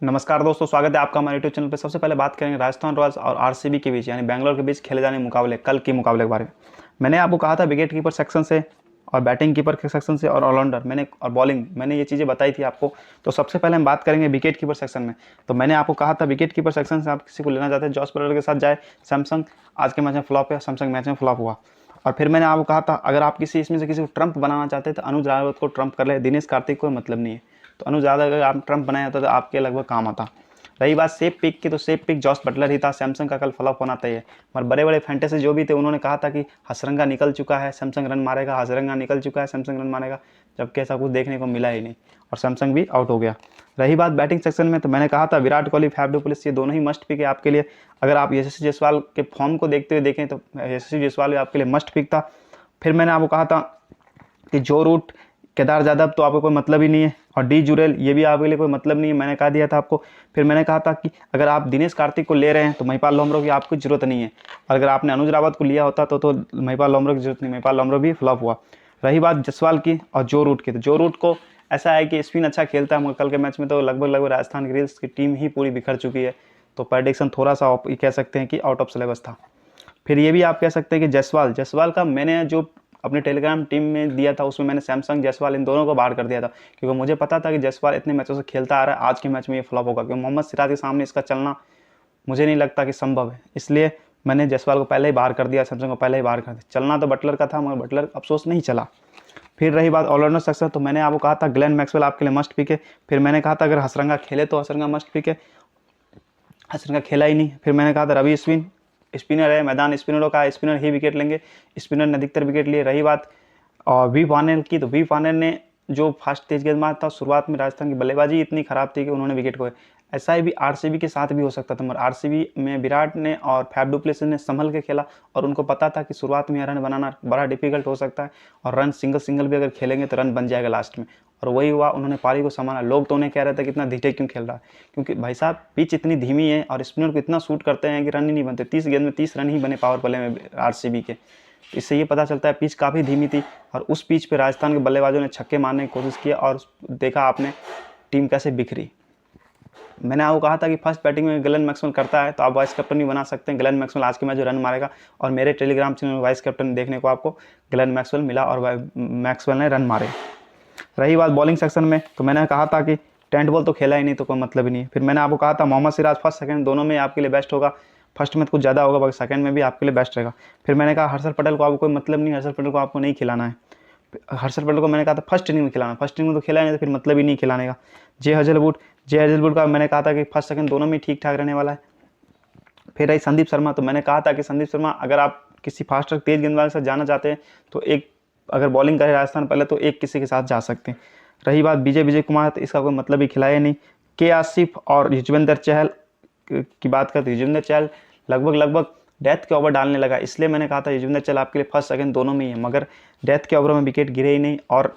नमस्कार दोस्तों, स्वागत है आपका हमारे यूट्यूब चैनल पे। सबसे पहले बात करेंगे राजस्थान रॉयल्स और आरसीबी के बीच यानी बेंगलोर के बीच खेले जाने मुकाबले कल के मुकाबले के बारे में। मैंने आपको कहा था विकेट कीपर सेक्शन से और बैटिंग कीपर के सेक्शन से और ऑलराउंडर मैंने और बॉलिंग मैंने ये चीज़ें बताई थी आपको। तो सबसे पहले हम बात करेंगे विकेट कीपर सेक्शन में। तो मैंने आपको कहा था विकेट कीपर सेक्शन से आप किसी को लेना चाहते हैं जॉस बटलर के साथ जाए। सैमसंग आज के मैच में फ्लॉप है, सैमसंग मैच में फ्लॉप हुआ। और फिर मैंने आपको कहा था अगर आप किसी इसमें से किसी को ट्रम्प बनाना चाहते हैं तो अनुज रावत को ट्रम्प कर ले, दिनेश कार्तिक को मतलब नहीं है। तो अनुज रावत अगर आप ट्रम्प बनाया होता तो आपके लगभग काम आता। रही बात सेफ पिक की, तो सेफ पिक जॉस बटलर ही था। सैमसंग का कल फ्लॉप होना तय है। और बड़े बड़े फैंटेसी जो भी थे उन्होंने कहा था कि हसरंगा निकल चुका है, सैमसंग रन मारेगा, हसरंगा निकल चुका है, सैमसंग रन मारेगा, जबकि ऐसा कुछ देखने को मिला ही नहीं और सैमसंग भी आउट हो गया। रही बात बैटिंग सेक्शन में, तो मैंने कहा था Virat Kohli, Faf du Plessis ये दोनों ही मस्ट पिक है आपके लिए। अगर आप यशस्वी जायसवाल के फॉर्म को देखते हुए देखें तो यशस्वी जायसवाल भी आपके लिए मस्ट पिक था। फिर मैंने आपको कहा था कि जो रूट केदार जाधव तो आपको कोई मतलब ही नहीं है और डी जुरेल ये भी आपके लिए कोई मतलब नहीं है, मैंने कहा दिया था आपको। फिर मैंने कहा था कि अगर आप दिनेश कार्तिक को ले रहे हैं तो महिपाल लोमरो की आपको जरूरत नहीं है। अगर आपने अनुज रावत को लिया होता तो महिपाल लोमरो की जरूरत नहीं, महिपाल लोमरो भी फ्लॉप हुआ। रही बात जायसवाल की और जो रूट की, तो जो रूट को ऐसा है कि स्पिन अच्छा खेलता है, मगर कल के मैच में तो लगभग राजस्थान की रील्स की टीम ही पूरी बिखर चुकी है। तो प्रेडिक्शन थोड़ा सा कह सकते हैं कि आउट ऑफ सिलेबस था। फिर ये भी आप कह सकते हैं कि जायसवाल का मैंने जो अपने टेलीग्राम टीम में दिया था उसमें मैंने सैमसंग जायसवाल इन दोनों को बाहर कर दिया था, क्योंकि मुझे पता था कि जायसवाल इतने मैचों से खेलता आ रहा है, आज के मैच में ये फ्लॉप होगा, क्योंकि मोहम्मद सिराज के सामने इसका चलना मुझे नहीं लगता कि संभव है। इसलिए मैंने जायसवाल को पहले ही बाहर कर दिया, सैमसंग को पहले ही बाहर कर दिया। चलना तो बटलर का था मगर बटलर अफसोस नहीं चला। फिर रही बात ऑलराउंडर सेक्शन, तो मैंने आपको कहा था ग्लेन मैक्सवेल आपके लिए मस्ट पिक है। फिर मैंने कहा था अगर हसरंगा खेले तो हसरंगा मस्ट पिक है, हसरंगा खेला ही नहीं। फिर मैंने कहा था रवि अश्विन स्पिनर है, मैदान स्पिनरों का, स्पिनर ही विकेट लेंगे, स्पिनर ने अधिकतर विकेट लिए। रही बात और वी वार्नर की, तो वी वार्नर ने जो फास्ट तेज गेंदबाज था, शुरुआत में राजस्थान की बल्लेबाजी इतनी खराब थी कि उन्होंने विकेट खोए। ऐसा ही भी आरसीबी के साथ भी हो सकता था, मगर आरसीबी में विराट ने और फैफ डू प्लेसिस ने संभल के खेला और उनको पता था कि शुरुआत में रन बनाना बड़ा डिफिकल्ट हो सकता है और रन सिंगल सिंगल भी अगर खेलेंगे तो रन बन जाएगा लास्ट में। और वही हुआ, उन्होंने पारी को संभाला। लोग तो उन्हें कह रहे थे कि इतना धीरे क्यों खेल रहा है, क्योंकि भाई साहब पिच इतनी धीमी है और स्पिनर को इतना शूट करते हैं कि रन ही नहीं बनते। 30 गेंद में 30 रन ही बने पावर प्ले में आरसीबी के। इससे ये पता चलता है पिच काफ़ी धीमी थी और उस पिच पे राजस्थान के बल्लेबाजों ने छक्के मारने की कोशिश की और देखा आपने टीम कैसे बिखरी। मैंने आपको कहा था कि फर्स्ट बैटिंग में ग्लेन मैक्सवेल करता है तो आप वाइस कैप्टन भी बना सकते हैं। ग्लेन मैक्सवेल आज के मैच में रन मारेगा और मेरे टेलीग्राम चैनल में वाइस कैप्टन देखने को आपको ग्लेन मैक्सवेल मिला और मैक्सवेल ने रन मारे। रही बात बॉलिंग सेक्शन में, तो मैंने कहा था कि टेंट बॉल तो खेला ही नहीं तो कोई मतलब ही नहीं है। फिर मैंने आपको कहा था मोहम्मद सिराज फर्स्ट सेकंड दोनों में आपके लिए बेस्ट होगा। फर्स्ट में तो कुछ ज़्यादा होगा, बाकी सेकंड में भी आपके लिए बेस्ट रहेगा। फिर मैंने कहा हर्षल पटेल को आपको कोई मतलब नहीं, हर्षल पटेल को आपको नहीं खिलाना है। हर्षल पटेल को मैंने कहा था फर्स्ट इनिंग में खिलाना, फर्स्ट इनिंग में तो खिला नहीं तो फिर मतलब ही नहीं खिलाने का। जे हजलवुड का मैंने कहा था कि फर्स्ट सेकंड दोनों में ठीक ठाक रहने वाला है। फिर रही संदीप शर्मा, तो मैंने कहा था कि संदीप शर्मा अगर आप किसी फास्टर तेज गेंदबाज के साथ जाना चाहते हैं तो एक अगर बॉलिंग करे राजस्थान पहले तो एक किसी के साथ जा सकते हैं। रही बात विजय कुमार, तो इसका कोई मतलब ही खिलाया नहीं। के आसिफ और युजवेंद्र चहल की बात करते, युजवेंद्र चहल लगभग डेथ के ओवर डालने लगा, इसलिए मैंने कहा था युजवेंद्र चहल आपके लिए फर्स्ट सेकंड दोनों में ही है, मगर डेथ के ओवरों में विकेट गिरे ही नहीं और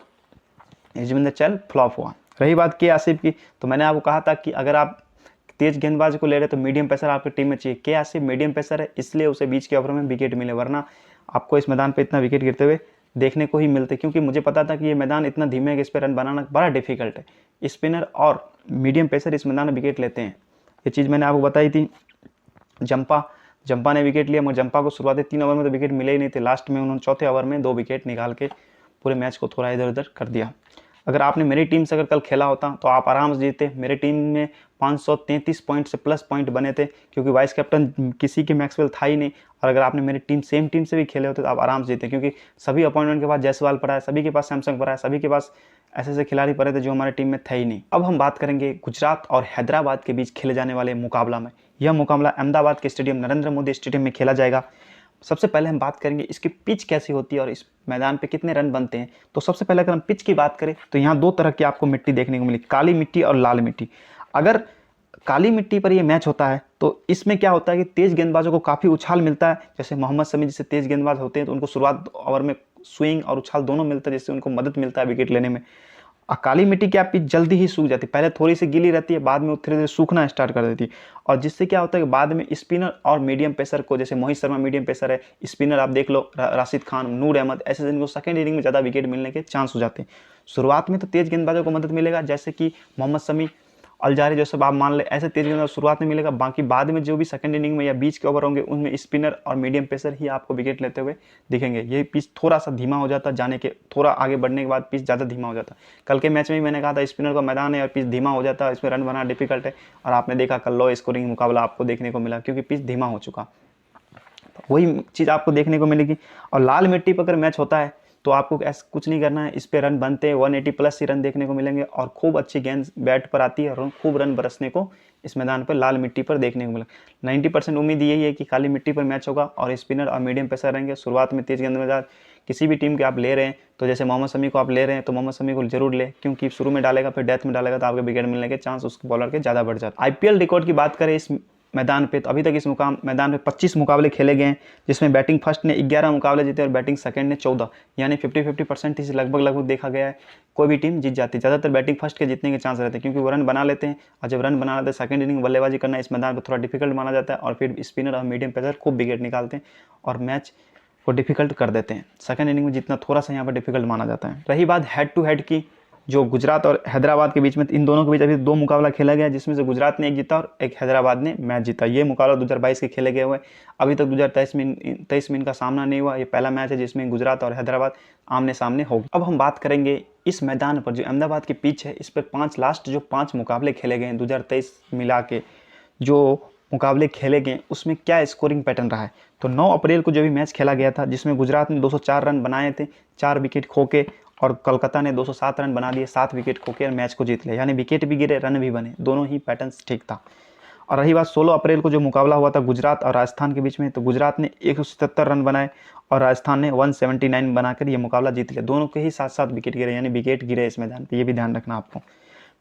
युजवेंद्र चहल फ्लॉप हुआ। रही बात के आसिफ की, तो मैंने आपको कहा था कि अगर आप तेज गेंदबाज को ले रहे तो मीडियम पेसर आपकी टीम में चाहिए। के आसिफ मीडियम पेसर है, इसलिए उसे बीच के ओवर में विकेट मिले, वरना आपको इस मैदान पे इतना विकेट गिरते हुए देखने को ही मिलते, क्योंकि मुझे पता था कि ये मैदान इतना धीमे है कि इस पर रन बनाना बड़ा डिफिकल्ट है। स्पिनर और मीडियम पेसर इस मैदान में विकेट लेते हैं, ये चीज़ मैंने आपको बताई थी। जंपा ने विकेट लिया, मगर जंपा को शुरुआती 3 ओवर में तो विकेट मिले ही नहीं थे, लास्ट में उन्होंने चौथे ओवर में 2 विकेट निकाल के पूरे मैच को थोड़ा इधर उधर कर दिया। अगर आपने मेरी टीम से अगर कल खेला होता तो आप आराम से जीते। मेरे टीम में 533 पॉइंट से प्लस पॉइंट बने थे, क्योंकि वाइस कैप्टन किसी की मैक्सवेल था ही नहीं। और अगर आपने मेरी टीम सेम टीम से भी खेले होते तो आप आराम से जीते, क्योंकि सभी अपॉइंटमेंट के पास जायसवाल पड़ा है, सभी के पास सैमसंग पड़ा है, सभी के पास ऐसे ऐसे खिलाड़ी पड़े थे जो हमारे टीम में थे ही नहीं। अब हम बात करेंगे गुजरात और हैदराबाद के बीच खेले जाने वाले मुकाबला में। यह मुकाबला अहमदाबाद के स्टेडियम नरेंद्र मोदी स्टेडियम में खेला जाएगा। सबसे पहले हम बात करेंगे इसकी पिच कैसी होती है और इस मैदान पे कितने रन बनते हैं। तो सबसे पहले अगर हम पिच की बात करें तो यहाँ 2 तरह की आपको मिट्टी देखने को मिली, काली मिट्टी और लाल मिट्टी। अगर काली मिट्टी पर ये मैच होता है तो इसमें क्या होता है कि तेज गेंदबाजों को काफ़ी उछाल मिलता है। जैसे मोहम्मद शमी जैसे तेज गेंदबाज होते हैं तो उनको शुरुआत ओवर में स्विंग और उछाल दोनों मिलता है, जिससे उनको मदद मिलता है विकेट लेने में। काली मिट्टी की पिच जल्दी ही सूख जाती है, पहले थोड़ी सी गीली रहती है, बाद में धीरे धीरे सूखना स्टार्ट कर देती है। और जिससे क्या होता है कि बाद में स्पिनर और मीडियम पेसर को, जैसे मोहित शर्मा मीडियम पेसर है, स्पिनर आप देख लो राशिद खान, नूर अहमद, ऐसे जिनको सेकंड इनिंग में ज़्यादा विकेट मिलने के चांस हो जाते हैं। शुरुआत में तो तेज गेंदबाजों को मदद मिलेगा, जैसे कि मोहम्मद शमी अलजारी जोसेफ आप मान ले ऐसे तेज गेंदबाज शुरुआत में मिलेगा, बाकी बाद में जो भी सेकंड इनिंग में या बीच के ओवर होंगे उनमें स्पिनर और मीडियम पेसर ही आपको विकेट लेते हुए दिखेंगे। ये पिच थोड़ा सा धीमा हो जाता, जाने के थोड़ा आगे बढ़ने के बाद पिच ज़्यादा धीमा हो जाता। कल के मैच में भी मैंने कहा था स्पिनर का मैदान है और पिच धीमा हो जाता है, इसमें रन बनाना डिफिकल्ट है, और आपने देखा कल लो स्कोरिंग मुकाबला आपको देखने को मिला क्योंकि पिच धीमा हो चुका। वही चीज़ आपको देखने को मिलेगी। और लाल मिट्टी पर अगर मैच होता है तो आपको ऐसा कुछ नहीं करना है, इस पे रन बनते हैं, 180 प्लस ही रन देखने को मिलेंगे और खूब अच्छी गेंद बैट पर आती है और खूब रन बरसने को इस मैदान पर लाल मिट्टी पर देखने को मिला। 90% उम्मीद यही है कि काली मिट्टी पर मैच होगा और स्पिनर और मीडियम पेसर रहेंगे। शुरुआत में तेज गेंदबाज किसी भी टीम के आप ले रहे हैं, तो जैसे मोहम्मद शमी को आप ले रहे हैं तो मोहम्मद शमी को जरूर ले, क्योंकि शुरू में डालेगा फिर डेथ में डालेगा तो आपके विकेट मिलने के चांस उस बॉलर के ज़्यादा बढ़ जाते हैं। IPL रिकॉर्ड की बात करें इस मैदान पे, तो अभी तक इस मैदान पे 25 मुकाबले खेले गए हैं, जिसमें बैटिंग फर्स्ट ने 11 मुकाबले जीते और बैटिंग सेकंड ने 14, यानी 50-50% इसे लगभग देखा गया है कोई भी टीम जीत जाती है। ज़्यादातर बैटिंग फर्स्ट के जीतने के चांस रहते हैं क्योंकि वो रन बना लेते हैं, और जब रन बना लेते हैं सेकंड इनिंग बल्लेबाजी करना इस मैदान पर थोड़ा डिफिकल्ट माना जाता है, और फिर स्पिनर और मीडियम पेसर खूब विकेट निकालते हैं और मैच को डिफिकल्ट कर देते हैं। सेकंड इनिंग में जीतना थोड़ा सा यहाँ पर डिफिकल्ट माना जाता है। रही बात हेड टू हेड की, जो गुजरात और हैदराबाद के बीच में, इन दोनों के बीच अभी 2 मुकाबला खेला गया, जिसमें से गुजरात ने एक जीता और एक हैदराबाद ने मैच जीता। ये मुकाबला 2022 के खेले गए हुए, अभी तक 2023 में इनका सामना नहीं हुआ। ये पहला मैच है जिसमें गुजरात और हैदराबाद आमने सामने होगी। अब हम बात करेंगे इस मैदान पर जो अहमदाबाद की पिच है, इस पर लास्ट जो 5 मुकाबले खेले गए हैं 2023 मिला के जो मुकाबले खेले गए उसमें क्या स्कोरिंग पैटर्न रहा है। तो 9 अप्रैल को जो भी मैच खेला गया था, जिसमें गुजरात ने 204 रन बनाए थे 4 विकेट खो के, और कोलकाता ने 207 रन बना दिए 7 विकेट खो के और मैच को जीत लिया, यानी विकेट भी गिरे रन भी बने, दोनों ही पैटर्न्स ठीक था। और रही बात 16 अप्रैल को जो मुकाबला हुआ था गुजरात और राजस्थान के बीच में, तो गुजरात ने 177 रन बनाए और राजस्थान ने 179 बनाकर ये मुकाबला जीत लिया। दोनों के ही 7-7 विकेट गिरे, यानी विकेट गिरे इस मैदान पर, ये भी ध्यान रखना आपको।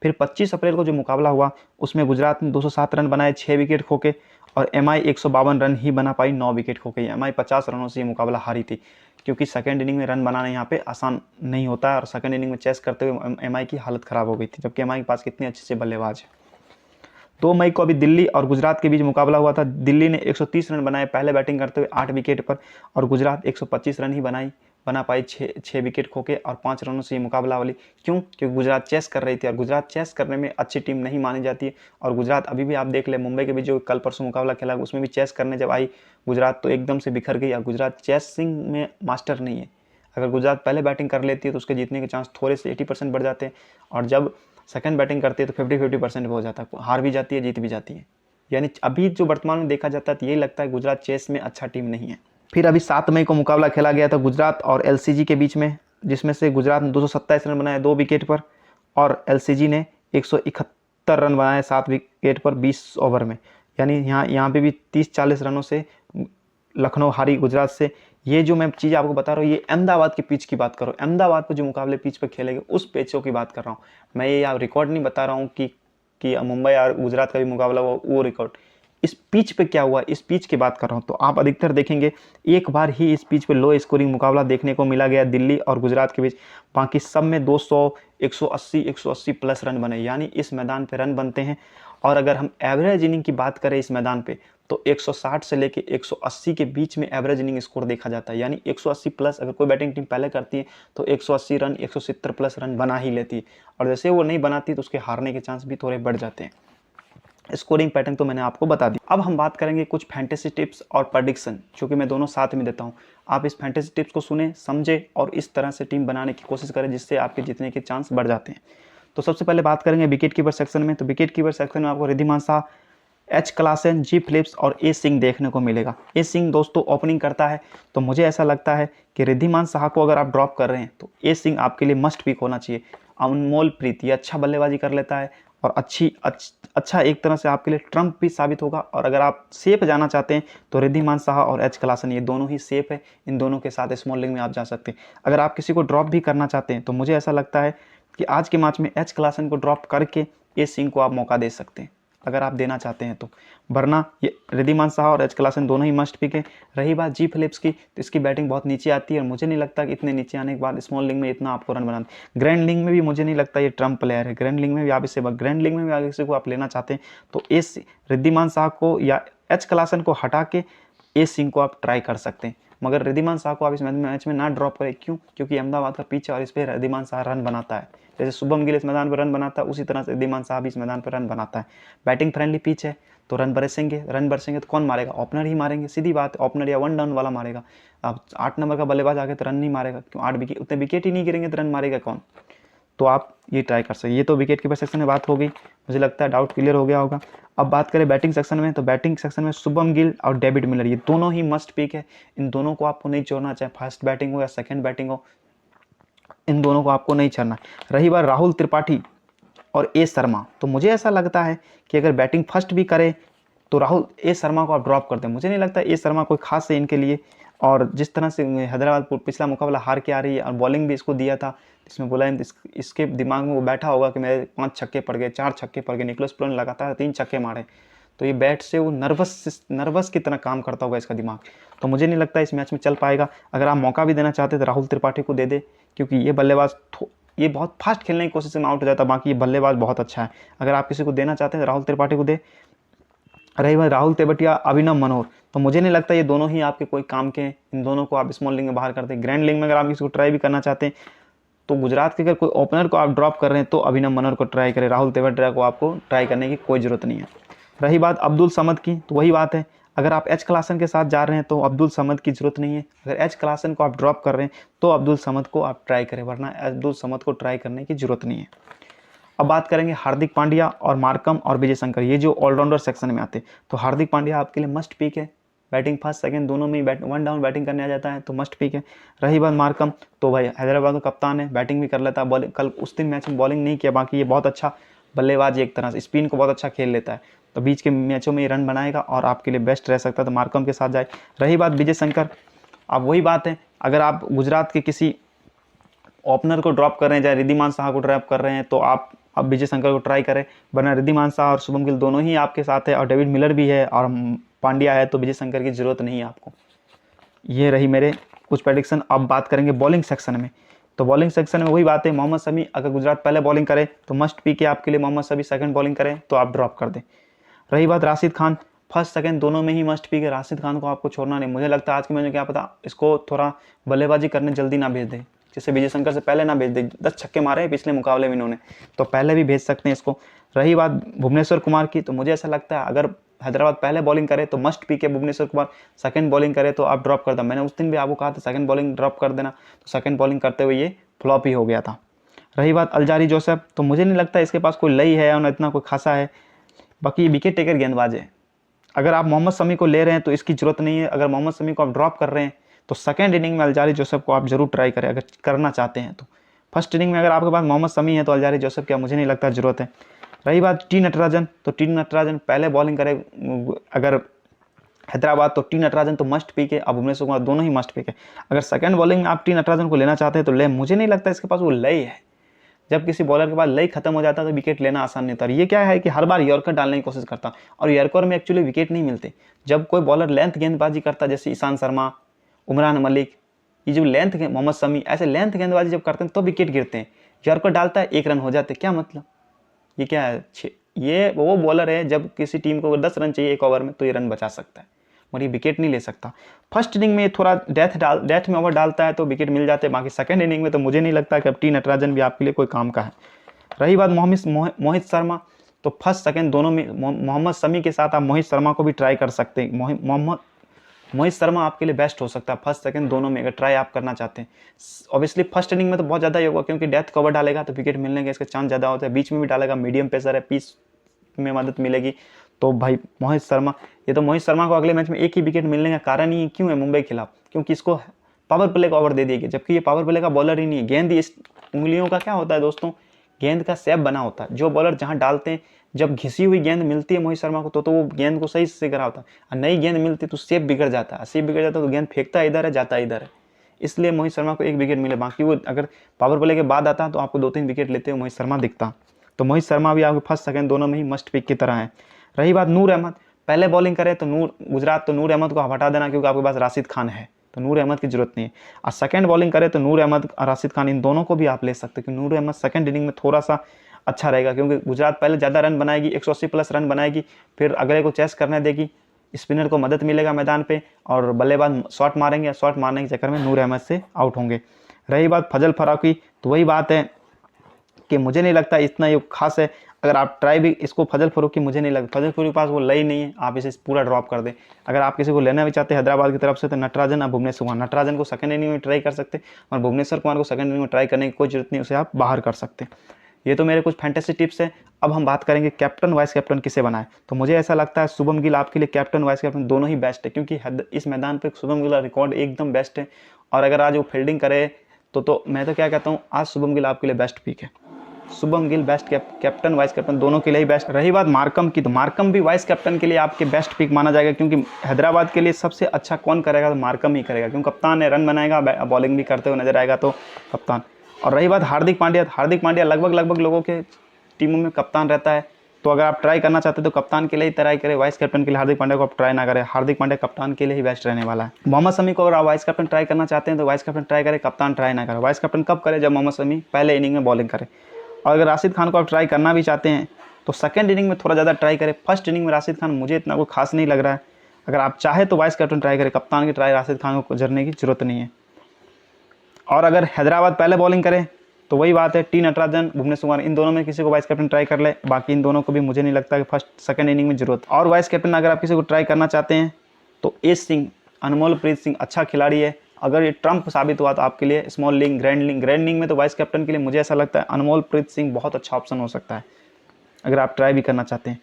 फिर 25 अप्रैल को जो मुकाबला हुआ उसमें गुजरात ने 207 रन बनाए 6 विकेट खो के, और MI 152 रन ही बना पाई 9 विकेट खो के। MI 50 रनों से ये मुकाबला हारी थी, क्योंकि सेकंड इनिंग में रन बनाना यहाँ पे आसान नहीं होता है, और सेकंड इनिंग में चेस करते हुए MI की हालत ख़राब हो गई थी, जबकि MI के पास कितने अच्छे से बल्लेबाज है। 2 मई को अभी दिल्ली और गुजरात के बीच मुकाबला हुआ था। दिल्ली ने 130 रन बनाए पहले बैटिंग करते हुए 8 विकेट पर, और गुजरात 125 रन ही बना पाई 6 विकेट खो के और 5 रनों से ये मुकाबला वाली। क्यों? क्योंकि गुजरात चेस कर रही थी, और गुजरात चेस करने में अच्छी टीम नहीं मानी जाती है। और गुजरात अभी भी आप देख ले, मुंबई के बीच जो कल परसों मुकाबला खेला उसमें भी चेस करने जब आई गुजरात तो एकदम से बिखर गई, और गुजरात चेसिंग में मास्टर नहीं है। अगर गुजरात पहले बैटिंग कर लेती है तो उसके जीतने के चांस थोड़े से 80% बढ़ जाते हैं, और जब सेकंड बैटिंग करती है तो 50-50% हो जाता है, हार भी जाती है जीत भी जाती है। यानी अभी जो वर्तमान में देखा जाता है तो यही लगता है गुजरात चेस में अच्छा टीम नहीं है। फिर अभी 7 मई को मुकाबला खेला गया था गुजरात और LCG के बीच में, जिसमें से गुजरात ने 227 रन बनाए 2 विकेट पर, और LCG ने 171 रन बनाए 7 विकेट पर 20 ओवर में। यानी यहाँ पे भी 30-40 रनों से लखनऊ हारी गुजरात से। ये जो मैं चीज़ आपको बता रहा हूँ ये अहमदाबाद की पिच की बात करो, अहमदाबाद पर जो मुकाबले पिच पर खेले गए उस पिचों की बात कर रहा हूँ मैं। ये आप रिकॉर्ड नहीं बता रहा हूँ कि मुंबई और गुजरात का भी मुकाबला हुआ वो रिकॉर्ड। इस पिच पे क्या हुआ इस पिच की बात कर रहा हूँ। तो आप अधिकतर देखेंगे एक बार ही इस पिच पे लो स्कोरिंग मुकाबला देखने को मिला गया दिल्ली और गुजरात के बीच, बाकी सब में 200, 180 प्लस रन बने, यानी इस मैदान पे रन बनते हैं। और अगर हम एवरेज इनिंग की बात करें इस मैदान पे तो 160 से लेके 180 के बीच में एवरेज इनिंग स्कोर देखा जाता है, यानी 180 प्लस अगर कोई बैटिंग टीम पहले करती है तो 180 रन 170 प्लस रन बना ही लेती है, और जैसे वो नहीं बनाती तो उसके हारने के चांस भी थोड़े बढ़ जाते हैं। स्कोरिंग पैटर्न तो मैंने आपको बता दी। अब हम बात करेंगे कुछ फैंटेसी टिप्स और प्रेडिक्शन, जो कि मैं दोनों साथ में देता हूँ। आप इस फैंटेसी टिप्स को सुने समझे और इस तरह से टीम बनाने की कोशिश करें जिससे आपके जीतने के चांस बढ़ जाते हैं। तो सबसे पहले बात करेंगे विकेट कीपर सेक्शन में। तो विकेट कीपर सेक्शन में आपको रिद्धिमान शाह, एच क्लासन, जी फिलिप्स और ए सिंह देखने को मिलेगा। ए सिंह दोस्तों ओपनिंग करता है, तो मुझे ऐसा लगता है कि रिद्धिमान शाह को अगर आप ड्रॉप कर रहे हैं तो ए सिंह आपके लिए मस्ट पिक होना चाहिए। अनमोल प्रीत ये अच्छा बल्लेबाजी कर लेता है और अच्छा एक तरह से आपके लिए ट्रम्प भी साबित होगा। और अगर आप सेफ जाना चाहते हैं तो रिद्धिमान शाह और एच क्लासन ये दोनों ही सेफ है, इन दोनों के साथ स्मॉल लीग में आप जा सकते हैं। अगर आप किसी को ड्रॉप भी करना चाहते हैं तो मुझे ऐसा लगता है कि आज के मैच में एच क्लासन को ड्रॉप करके ए सिंह को आप मौका दे सकते हैं अगर आप देना चाहते हैं तो, वरना ये रिद्धिमान शाह और एच क्लासन दोनों ही मस्ट पिक है। रही बात जी फिलिप्स की, तो इसकी बैटिंग बहुत नीचे आती है और मुझे नहीं लगता कि इतने नीचे आने के बाद स्मॉल लीग में इतना आपको रन बनाना। ग्रैंड लीग में भी मुझे नहीं लगता ये ट्रम्प प्लेयर है। ग्रैंड लीग में भी आप इसे को आप लेना चाहते हैं तो इस रिद्धिमान शाह को या एच क्लासन को हटा के ए सिंह को आप ट्राई कर सकते हैं, मगर रिद्धिमान शाह को आप इस मैच में ना ड्रॉप करें। क्यों? क्योंकि अहमदाबाद का पिच है और इस पर रिद्धिमान शाह रन बनाता है, जैसे शुभम गिल इस मैदान पर रन बनाता है, उसी तरह से रिद्धिमान साहा भी इस मैदान पर रन बनाता है। बैटिंग फ्रेंडली पिच है तो रन बरसेंगे तो कौन मारेगा? ओपनर ही मारेंगे, सीधी बात है, ओपनर या वन डाउन वाला मारेगा। अब 8 नंबर का बल्लेबाज आगे तो रन नहीं मारेगा, क्यों? 8 विकेट, उतने विकेट ही नहीं गिरेंगे तो रन मारेगा कौन? तो आप ये ट्राई कर सकते। ये तो विकेट कीपर सेक्शन में बात हो गई, मुझे लगता है डाउट क्लियर हो गया होगा। अब बात करें बैटिंग सेक्शन में, तो बैटिंग सेक्शन में शुभम गिल और डेविड मिलर, ये दोनों ही मस्ट पिक है। इन दोनों को आपको नहीं छोड़ना, चाहे फर्स्ट बैटिंग हो या सेकंड बैटिंग हो, इन दोनों को आपको नहीं छोड़ना। रही बात राहुल त्रिपाठी और ए शर्मा, तो मुझे ऐसा लगता है कि अगर बैटिंग फर्स्ट भी करे तो राहुल ए शर्मा को आप ड्रॉप कर दें। मुझे नहीं लगता ए शर्मा कोई खास है इनके लिए, और जिस तरह से हैदराबाद पिछला मुकाबला हार के आ रही है और बॉलिंग भी इसको दिया था, इसमें बोला इसके दिमाग में वो बैठा होगा कि मेरे 5 छक्के पड़ गए, 4 छक्के पड़ गए, निकोलस पुरन लगातार 3 छक्के मारे, तो ये बैट से वो नर्वस की तरह काम करता होगा इसका दिमाग। तो मुझे नहीं लगता इस मैच में चल पाएगा। अगर आप मौका भी देना चाहते तो राहुल त्रिपाठी को दे दे, क्योंकि ये बल्लेबाज ये बहुत फास्ट खेलने की कोशिश में आउट हो जाता है, बाकी ये बल्लेबाज बहुत अच्छा है। अगर आप किसी को देना चाहते हैं तो राहुल त्रिपाठी को दे। रही बात राहुल तेवतिया, अभिनव मनोहर, तो मुझे नहीं लगता ये दोनों ही आपके कोई काम के हैं। इन दोनों को आप स्मॉल लीग में बाहर करते हैं। ग्रैंड लीग में अगर आप किसी को ट्राई भी करना चाहते हैं तो गुजरात के अगर कोई ओपनर को आप ड्रॉप कर रहे हैं तो अभिनव मनोहर को ट्राई करें, राहुल तेवतिया को आपको ट्राई करने की कोई ज़रूरत नहीं है। रही बात अब्दुल समद की, तो वही बात है, अगर आप एच क्लासन के साथ जा रहे हैं तो अब्दुल समद की ज़रूरत नहीं है। अगर एच क्लासन को आप ड्रॉप कर रहे हैं तो अब्दुल समद को आप ट्राई करें, वरना अब्दुल समद को ट्राई करने की ज़रूरत नहीं है। अब बात करेंगे हार्दिक पांड्या और मार्कम और विजय शंकर, ये जो ऑलराउंडर सेक्शन में आते हैं। तो हार्दिक पांड्या आपके लिए मस्ट पिक है, बैटिंग फर्स्ट सेकंड दोनों में वन डाउन बैटिंग करने आ जाता है तो मस्ट पिक है। रही बात मार्कम, तो भाई हैदराबाद का कप्तान है, बैटिंग भी कर लेता है, बॉलिंग कल उस दिन मैच में बॉलिंग नहीं किया, बाकी ये बहुत अच्छा बल्लेबाज, एक तरह से स्पिन को बहुत अच्छा खेल लेता है, तो बीच के मैचों में ये रन बनाएगा और आपके लिए बेस्ट रह सकता है, तो मार्कम के साथ जाए। रही बात विजय शंकर, अब वही बात है, अगर आप गुजरात के किसी ओपनर को ड्रॉप कर रहे हैं, चाहे रिद्धिमान साहा को ड्रॉप कर रहे हैं, तो आप अब विजय शंकर को ट्राई करें, वरना रिद्धिमान साहा और शुभम गिल दोनों ही आपके साथ है और डेविड मिलर भी है और पांड्या है, तो विजय शंकर की ज़रूरत नहीं है आपको। ये रही मेरे कुछ प्रेडिक्शन। अब बात करेंगे बॉलिंग सेक्शन में, तो बॉलिंग सेक्शन में वही बात है, मोहम्मद शमी अगर गुजरात पहले बॉलिंग करे तो मस्ट पी के आपके लिए, मोहम्मद शमी सेकंड बॉलिंग करें तो आप ड्रॉप कर दें। रही बात राशिद खान, फर्स्ट सेकंड दोनों में ही मस्ट पी के, राशिद खान को आपको छोड़ना नहीं। मुझे लगता है आज के मैच में क्या पता इसको थोड़ा बल्लेबाजी करने जल्दी ना भेज दें, जैसे विजय शंकर से पहले ना भेज दे। 10 छक्के मारे हैं पिछले मुकाबले में इन्होंने, तो पहले भी भेज सकते हैं इसको। रही बात भुवनेश्वर कुमार की, तो मुझे ऐसा लगता है अगर हैदराबाद पहले बॉलिंग करे तो मस्ट पी के भुवनेश्वर कुमार, सेकंड बॉलिंग करे तो आप ड्रॉप कर दो। मैंने उस दिन भी आपको कहा था सेकंड बॉलिंग ड्रॉप कर देना, तो सेकंड बॉलिंग करते हुए ये फ्लॉप ही हो गया था। रही बात अल्जारी जोसेफ, तो मुझे नहीं लगता इसके पास कोई लई है और इतना कोई खासा है, बाकी विकेट टेकर गेंदबाज है। अगर आप मोहम्मद शमी को ले रहे हैं तो इसकी ज़रूरत नहीं है। अगर मोहम्मद शमी को आप ड्रॉप कर रहे हैं तो सेकंड इनिंग में अल्जारी जोसेफ को आप जरूर ट्राई करें, अगर करना चाहते हैं तो। फर्स्ट इनिंग में अगर आपके पास मोहम्मद शमी है तो अल्जारी जोसेफ की मुझे नहीं लगता ज़रूरत है। रही बात टी नटराजन, तो टी नटराजन पहले बॉलिंग करे अगर हैदराबाद, तो टी नटराजन तो मस्ट पिक है, अब भुवनेश्वर कुमार दोनों ही मस्ट पिक है। अगर सेकंड बॉलिंग में आप टी नटराजन को लेना चाहते हैं तो ले, मुझे नहीं लगता इसके पास वो लय है। जब किसी बॉलर के पास लय खत्म हो जाता है तो विकेट लेना आसान नहीं होता। ये क्या है कि हर बार यॉर्कर डालने की कोशिश करता, और यॉर्कर में एक्चुअली विकेट नहीं मिलते। जब कोई बॉलर लेंथ गेंदबाजी करता, जैसे ईशांत शर्मा, उमरान मलिक, ये जो लेंथ, मोहम्मद शमी, ऐसे लेंथ गेंदबाजी जब करते हैं तो विकेट गिरते हैं। यॉर्कर डालता है 1 रन हो जाते, क्या मतलब? ये क्या है? ये वो बॉलर है जब किसी टीम को 10 रन चाहिए 1 ओवर में तो ये रन बचा सकता है, मगर ये विकेट नहीं ले सकता। फर्स्ट इनिंग में थोड़ा डेथ में ओवर डालता है तो विकेट मिल जाते हैं, बाकी सेकंड इनिंग में तो मुझे नहीं लगता कि अब टी नटराजन भी आपके लिए कोई काम का है। रही बात मोहित शर्मा, तो फर्स्ट सेकंड दोनों में मोहम्मद शमी के साथ आप मोहित शर्मा को भी ट्राई कर सकते हैं। मोहित शर्मा आपके लिए बेस्ट हो सकता है फर्स्ट सेकंड दोनों में, अगर ट्राई आप करना चाहते हैं। ऑब्वियसली फर्स्ट इनिंग में तो बहुत ज़्यादा ही होगा, क्योंकि डेथ कवर डालेगा तो विकेट मिलने के इसके चांस ज़्यादा होता है। बीच में भी डालेगा, मीडियम पेसर है, पीस में मदद मिलेगी, तो भाई मोहित शर्मा, ये तो मोहित शर्मा को अगले मैच में 1 ही विकेट मिलने का कारण ही क्यों है मुंबई के खिलाफ, क्योंकि इसको पावर प्ले का ओवर दे दिया गया, जबकि ये पावर प्ले का बॉलर ही नहीं है। गेंद इस उंगलियों का क्या होता है दोस्तों, गेंद का शेप बना होता है। जो बॉलर जहाँ डालते हैं, जब घिसी हुई गेंद मिलती है मोहित शर्मा को तो वो गेंद को सही से करा होता है, और नई गेंद मिलती है तो शेप बिगड़ जाता है। शेप बिगड़ जाता है तो गेंद फेंकता इधर है, जाता इधर है। इसलिए मोहित शर्मा को 1 विकेट मिले, बाकी वो अगर पावर प्ले के बाद आता तो आपको 2-3 विकेट लेते हुए मोहित शर्मा दिखता। तो मोहित शर्मा भी आपके फर्स्ट सेकंड दोनों में ही मस्ट पिक की तरह है। रही बात नूर अहमद, पहले बॉलिंग करे तो गुजरात तो नूर अहमद को हटा देना, क्योंकि आपके पास राशिद खान है, तो नूर अहमद की जरूरत नहीं है। और सेकंड बॉलिंग करे तो नूर अहमद और राशिद खान, इन दोनों को भी आप ले सकते हैं, क्योंकि नूर अहमद सेकंड इनिंग में थोड़ा सा अच्छा रहेगा, क्योंकि गुजरात पहले ज़्यादा रन बनाएगी, 180 प्लस रन बनाएगी, फिर अगले को चेस करने देगी, स्पिनर को मदद मिलेगा मैदान पे, और बल्लेबाज शॉट मारेंगे, शॉट मारने के चक्कर में नूर अहमद से आउट होंगे। रही बात फजल फराकी, तो वही बात है कि मुझे नहीं लगता इतना ये खास है। अगर आप ट्राई भी इसको फजल फरूकी, मुझे नहीं लगता फजल फरूकी के पास वो लई नहीं है, आप इसे पूरा ड्रॉप कर दें। अगर आप किसी को लेना भी चाहते हैं हैदराबाद की तरफ से तो नटराजन और भुवनेश्वर कुमार, नटराजन को सेकंड इनिंग में ट्राई कर सकते और भुवनेश्वर कुमार को सेकंड इनिंग में ट्राई करने की कोई जरूरत नहीं, उसे आप बाहर कर सकते। ये तो मेरे कुछ फैंटेसी टिप्स हैं। अब हम बात करेंगे कैप्टन वाइस कैप्टन किसे बनाए। तो मुझे ऐसा लगता है शुभम गिल आपके लिए कैप्टन वाइस कैप्टन दोनों ही बेस्ट है, क्योंकि इस मैदान पे शुभम गिल का रिकॉर्ड एकदम बेस्ट है। और अगर आज वो फील्डिंग करे तो मैं तो क्या कहता हूँ, आज शुभम गिल आपके लिए बेस्ट पिक है। Shubham Gill best captain vice captain दोनों के लिए ही बेस्ट। रही बात मार्कम की, तो मार्कम भी वाइस कैप्टन के लिए आपके बेस्ट पिक माना जाएगा, क्योंकि हैदराबाद के लिए सबसे अच्छा कौन करेगा तो मार्कम ही करेगा, क्योंकि कप्तान है, रन बनाएगा, बॉलिंग भी करते हुए नजर आएगा तो कप्तान। और रही बात हार्दिक पांड्या लगभग लोगों के टीमों में कप्तान रहता है। तो अगर आप ट्राई करना चाहते हैं तो कप्तान के लिए ही ट्राई करें, वाइस कैप्टन के लिए हार्दिक पांड्या को आप ट्राई ना करें। हार्दिक पांड्या कप्तान के लिए ही बेस्ट रहने वाला है। मोहम्मद शमी को अगर आप वाइस कैप्टन ट्राई करना चाहते हैं तो वाइस कैप्टन ट्राई करें, कप्तान ट्राई ना करें। वाइस कैप्टन कब करें, जब मोहम्मद शमी पहले इनिंग में बॉलिंग करे। और अगर राशिद खान को आप ट्राई करना भी चाहते हैं तो सेकंड इनिंग में थोड़ा ज़्यादा ट्राई करें। फर्स्ट इनिंग में राशिद खान मुझे इतना कोई खास नहीं लग रहा है। अगर आप चाहे तो वाइस कैप्टन ट्राई करें, कप्तान की ट्राई राशिद खान को जरने की जरूरत नहीं है। और अगर हैदराबाद पहले बॉलिंग करे तो वही बात है, टी नटराजन, भुवनेश्वर कुमार, इन दोनों में किसी को वाइस कैप्टन ट्राई कर ले। बाकी इन दोनों को भी मुझे नहीं लगता कि फर्स्ट सेकंड इनिंग में जरूरत। और वाइस कैप्टन अगर आप किसी को ट्राई करना चाहते हैं तो एस सिंह, अनमोलप्रीत सिंह अच्छा खिलाड़ी है। अगर ये ट्रम्प साबित हुआ तो आपके लिए स्मॉल लीग, ग्रैंड लीग में तो वाइस कैप्टन के लिए मुझे ऐसा लगता है अनमोलप्रीत सिंह बहुत अच्छा ऑप्शन हो सकता है, अगर आप ट्राई भी करना चाहते हैं।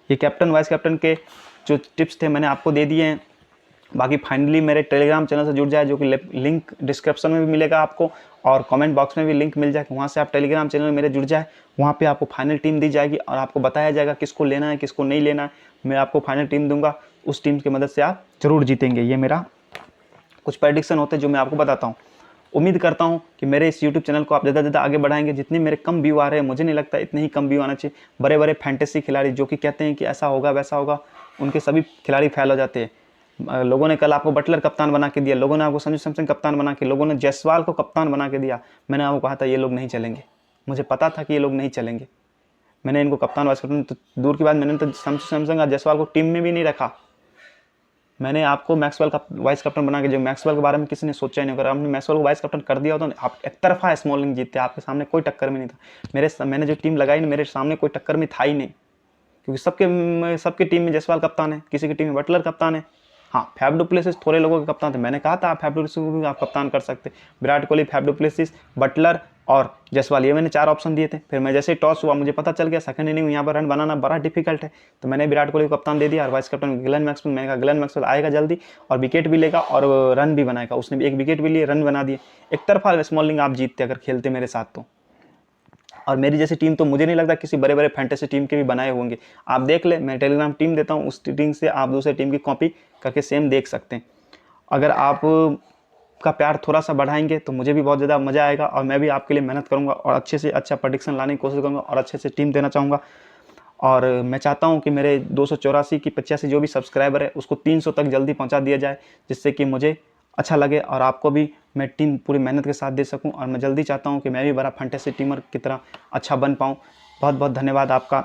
ये कैप्टन वाइस कैप्टन के जो टिप्स थे मैंने आपको दे दिए हैं। बाकी फाइनली मेरे टेलीग्राम चैनल से जुड़ जाए, जो कि लिंक डिस्क्रिप्शन में भी मिलेगा आपको, और कमेंट बॉक्स में भी लिंक मिल जाए, वहाँ से आप टेलीग्राम चैनल में मेरे जुड़ जाए। वहाँ पे आपको फाइनल टीम दी जाएगी और आपको बताया जाएगा किसको लेना है किसको नहीं लेना है। मैं आपको फाइनल टीम दूंगा, उस टीम की मदद से आप जरूर जीतेंगे। ये मेरा कुछ प्रेडिक्शन होते हैं जो मैं आपको बताता हूँ। उम्मीद करता हूँ कि मेरे इस यूट्यूब चैनल को आप ज़्यादा से ज़्यादा आगे बढ़ाएंगे। जितने मेरे कम व्यू आ रहे हैं, मुझे नहीं लगता इतने ही कम व्यू आना चाहिए। बड़े बड़े फैंटेसी खिलाड़ी जो कि कहते हैं कि ऐसा होगा वैसा होगा, उनके सभी खिलाड़ी फेल हो जाते हैं। लोगों ने कल आपको बटलर कप्तान बना के दिया, लोगों ने आपको संजू सैमसन कप्तान बना के, लोगों ने जायसवाल को कप्तान बना के दिया। मैंने आपको कहा था ये लोग नहीं चलेंगे, मुझे पता था कि ये लोग नहीं चलेंगे। मैंने इनको कप्तान वाइस कैप्टन तो दूर की बात, मैंने तो संजू सैमसन और जायसवाल को टीम में भी नहीं रखा। मैंने आपको मैक्सवेल का वाइस कैप्टन बना के, जो मैक्सवेल के बारे में किसी ने सोचा ही नहीं। अगर आपने मैक्सवेल को वाइस कैप्टन कर दिया तो आप एक तरफा स्मॉल लीग जीतते, आपके सामने कोई टक्कर में नहीं था। मैंने जो टीम लगाई मेरे सामने कोई टक्कर में था ही नहीं, क्योंकि सबके टीम में जायसवाल कप्तान है, किसी की टीम में बटलर कप्तान है। हाँ, फैफ डू प्लेसिस थोड़े लोगों के कप्तान थे। मैंने कहा था आप फैफ डू प्लेसिस को भी आप कप्तान कर सकते। Virat Kohli, Faf du Plessis, Buttler और जायसवाल, ये मैंने 4 ऑप्शन दिए थे। फिर मैं जैसे ही टॉस हुआ मुझे पता चल गया सेकंड इनिंग में यहाँ पर रन बनाना बड़ा डिफिकल्ट है, तो मैंने विराट कोहली को कप्तान दे दिया और वाइस कैप्टन ग्लेन मैक्सवेल। मैंने कहा ग्लेन मैक्सवेल आएगा जल्दी और विकेट भी लेगा और रन भी बनाएगा। उसने भी 1 विकेट भी लिए, रन बना दिए। एक तरफा स्मॉल लीग आप जीतते अगर खेलते मेरे साथ तो। और मेरी जैसी टीम तो मुझे नहीं लगता किसी बड़े बड़े फैंटेसी टीम के भी बनाए होंगे। आप देख ले, मैं टेलीग्राम टीम देता हूँ, उस टीम से आप दूसरे टीम की कॉपी करके सेम देख सकते हैं। अगर आप का प्यार थोड़ा सा बढ़ाएंगे तो मुझे भी बहुत ज़्यादा मज़ा आएगा और मैं भी आपके लिए मेहनत करूँगा और अच्छे से अच्छा प्रेडिक्शन लाने की कोशिश करूँगा और अच्छे से टीम देना चाहूँगा। और मैं चाहता हूँ कि मेरे 284 की 85 जो भी सब्सक्राइबर है उसको 300 तक जल्दी पहुँचा दिया जाए, जिससे कि मुझे अच्छा लगे और आपको भी मैं टीम पूरी मेहनत के साथ दे सकूं। और मैं जल्दी चाहता हूं कि मैं भी बड़ा फैंटेसी टीमर की तरह अच्छा बन पाऊं। बहुत बहुत धन्यवाद आपका।